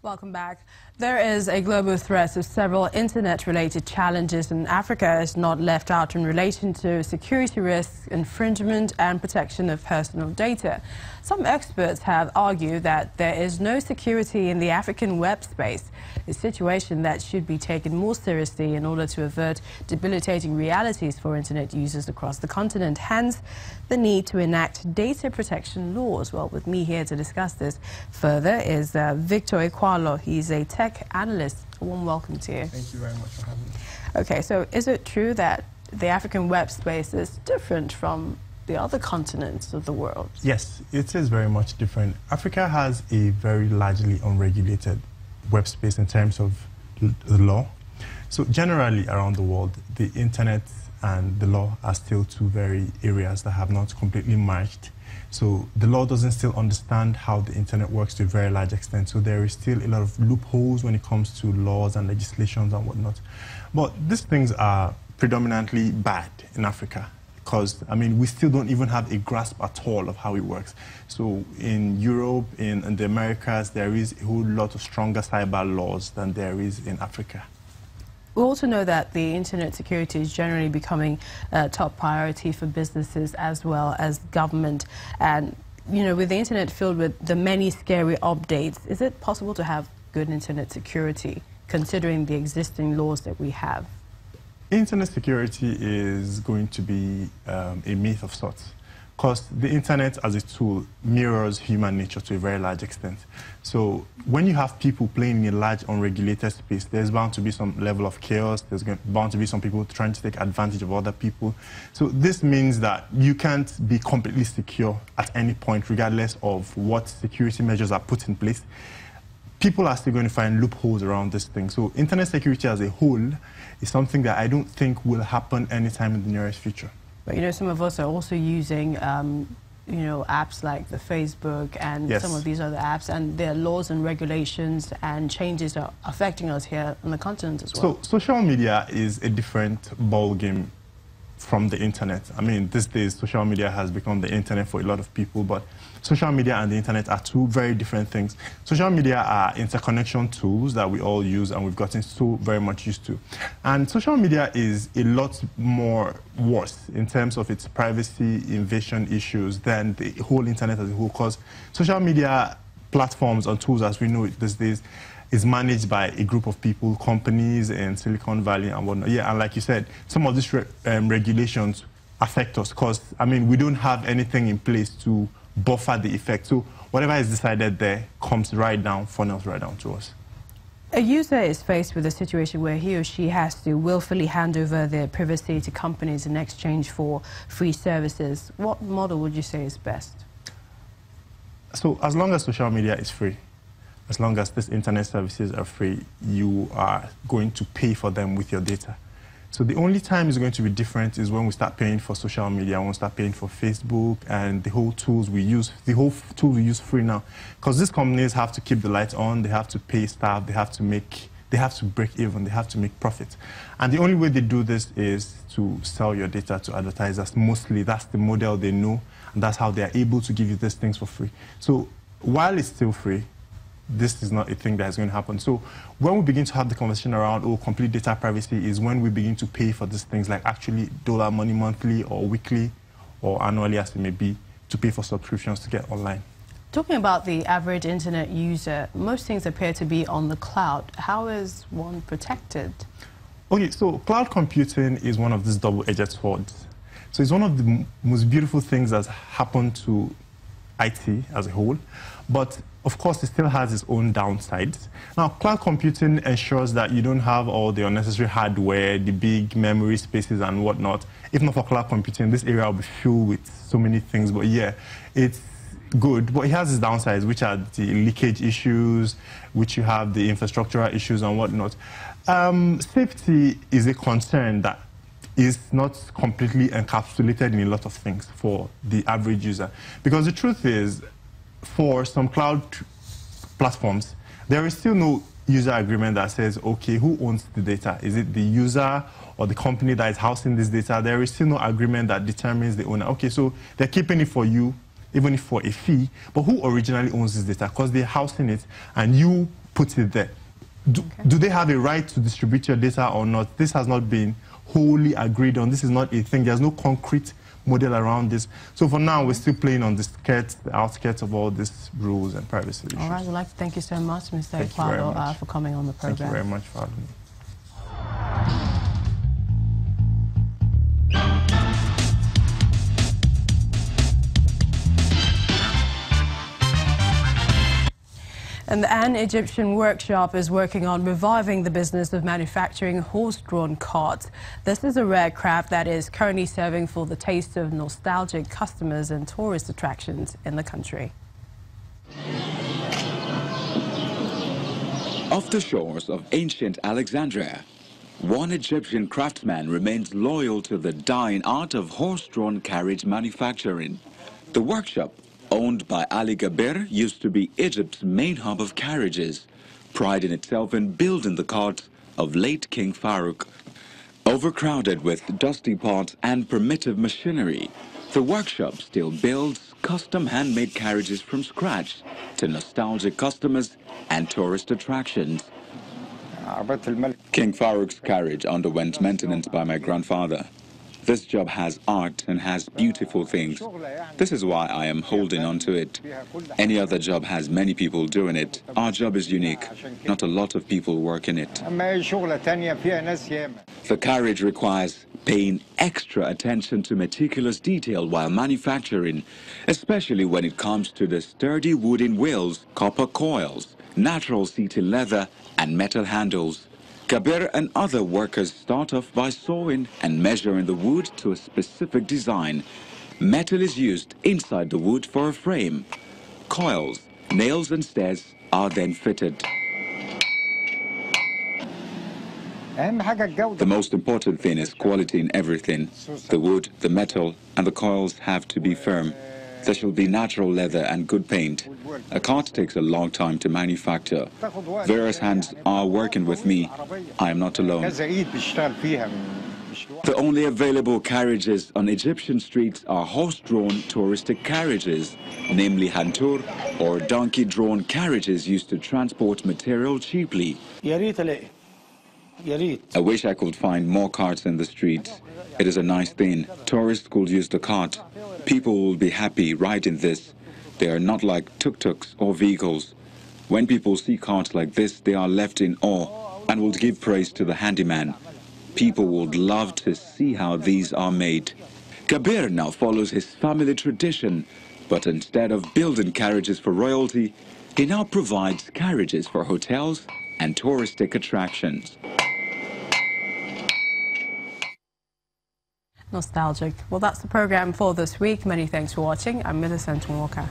Welcome back. There is a global threat of several internet-related challenges, and Africa is not left out in relation to security risks, infringement and protection of personal data. Some experts have argued that there is no security in the African web space, a situation that should be taken more seriously in order to avert debilitating realities for internet users across the continent. Hence, the need to enact data protection laws. Well, with me here to discuss this further is Victor Ekwalo. He's a tech analyst. A warm welcome to you. Thank you very much for having me. Okay, so is it true that the African web space is different from the other continents of the world? Yes, it is very much different. Africa has a very largely unregulated web space in terms of the law. So generally around the world, the internet and the law are still two very areas that have not completely merged. So the law doesn't still understand how the internet works to a very large extent. So there is still a lot of loopholes when it comes to laws and legislations and whatnot. But these things are predominantly bad in Africa because, I mean, we still don't even have a grasp at all of how it works. So in Europe, in the Americas, there is a whole lot of stronger cyber laws than there is in Africa. We also know that the internet security is generally becoming a top priority for businesses as well as government. And, you know, with the internet filled with the many scary updates, is it possible to have good internet security considering the existing laws that we have? Internet security is going to be a myth of sorts, because the internet as a tool mirrors human nature to a very large extent. So when you have people playing in a large unregulated space, there's bound to be some level of chaos. There's bound to be some people trying to take advantage of other people. So this means that you can't be completely secure at any point, regardless of what security measures are put in place. People are still going to find loopholes around this thing. So internet security as a whole is something that I don't think will happen anytime in the nearest future. But, you know, some of us are also using, you know, apps like the Facebook and Yes. some of these other apps, and their laws and regulations and changes are affecting us here on the continent as well. So social media is a different ball game from the internet. I mean, these days, social media has become the internet for a lot of people, but social media and the internet are two very different things. Social media are interconnection tools that we all use and we've gotten so very much used to. And social media is a lot more worse in terms of its privacy invasion issues than the whole internet as a whole, because social media platforms and tools, as we know it these days, is managed by a group of people, companies in Silicon Valley and whatnot. Yeah, and like you said, some of these regulations affect us because, I mean, we don't have anything in place to buffer the effect. So whatever is decided there comes right down, funnels right down to us. A user is faced with a situation where he or she has to willfully hand over their privacy to companies in exchange for free services. What model would you say is best? So as long as social media is free, as long as these internet services are free, you are going to pay for them with your data. So the only time it's going to be different is when we start paying for social media, when we start paying for Facebook and the whole tools we use, free now. Because these companies have to keep the lights on, they have to pay staff, they have to break even, they have to make profit. And the only way they do this is to sell your data to advertisers. Mostly that's the model they know, and that's how they are able to give you these things for free. So while it's still free, this is not a thing that is going to happen. So when we begin to have the conversation around, oh, complete data privacy is when we begin to pay for these things like actually dollar money monthly or weekly or annually as it may be, to pay for subscriptions to get online. Talking about the average internet user, most things appear to be on the cloud. How is one protected? Okay, so cloud computing is one of these double-edged swords. So it's one of the most beautiful things that's happened to IT as a whole, but of course it still has its own downsides. Now, cloud computing ensures that you don't have all the unnecessary hardware, the big memory spaces and whatnot. If not for cloud computing, this area will be filled with so many things, but yeah, it's good, but it has its downsides, which are the leakage issues, which you have the infrastructural issues and whatnot. Safety is a concern that is not completely encapsulated in a lot of things for the average user. Because the truth is, for some cloud platforms, there is still no user agreement that says, okay, who owns the data? Is it the user or the company that is housing this data? There is still no agreement that determines the owner. Okay, so they're keeping it for you. even if for a fee. But who originally owns this data? Because they're housing it and you put it there. Do they have a right to distribute your data or not? This has not been wholly agreed on. This is not a thing. There's no concrete model around this. So for now, we're still playing on the outskirts of all these rules and privacy issues. All right, we'd like to thank you so much, Mr. Ekwado, for coming on the program. Thank you very much for having me. And an Egyptian workshop is working on reviving the business of manufacturing horse-drawn carts. This is a rare craft that is currently serving for the taste of nostalgic customers and tourist attractions in the country. Off the shores of ancient Alexandria, one Egyptian craftsman remains loyal to the dying art of horse-drawn carriage manufacturing. The workshop, owned by Ali Gabir, used to be Egypt's main hub of carriages, priding itself in building the carts of late King Farouk. Overcrowded with dusty parts and primitive machinery, the workshop still builds custom handmade carriages from scratch to nostalgic customers and tourist attractions. King Farouk's carriage underwent maintenance by my grandfather. This job has art and has beautiful things. This is why I am holding on to it. Any other job has many people doing it. Our job is unique. Not a lot of people work in it. The carriage requires paying extra attention to meticulous detail while manufacturing, especially when it comes to the sturdy wooden wheels, copper coils, natural seating leather, and metal handles. Kabir and other workers start off by sawing and measuring the wood to a specific design. Metal is used inside the wood for a frame. Coils, nails and stairs are then fitted. The most important thing is quality in everything. The wood, the metal and the coils have to be firm. There should be natural leather and good paint. A cart takes a long time to manufacture. Various hands are working with me. I am not alone. The only available carriages on Egyptian streets are horse-drawn touristic carriages, namely hantour or donkey-drawn carriages used to transport material cheaply. I wish I could find more carts in the streets. It is a nice thing. Tourists could use the cart. People will be happy riding this. They are not like tuk-tuks or vehicles. When people see carts like this, they are left in awe and will give praise to the handyman. People would love to see how these are made. Kabir now follows his family tradition, but instead of building carriages for royalty, he now provides carriages for hotels and touristic attractions. Nostalgic. Well, that's the program for this week. Many thanks for watching. I'm Millicent Walker.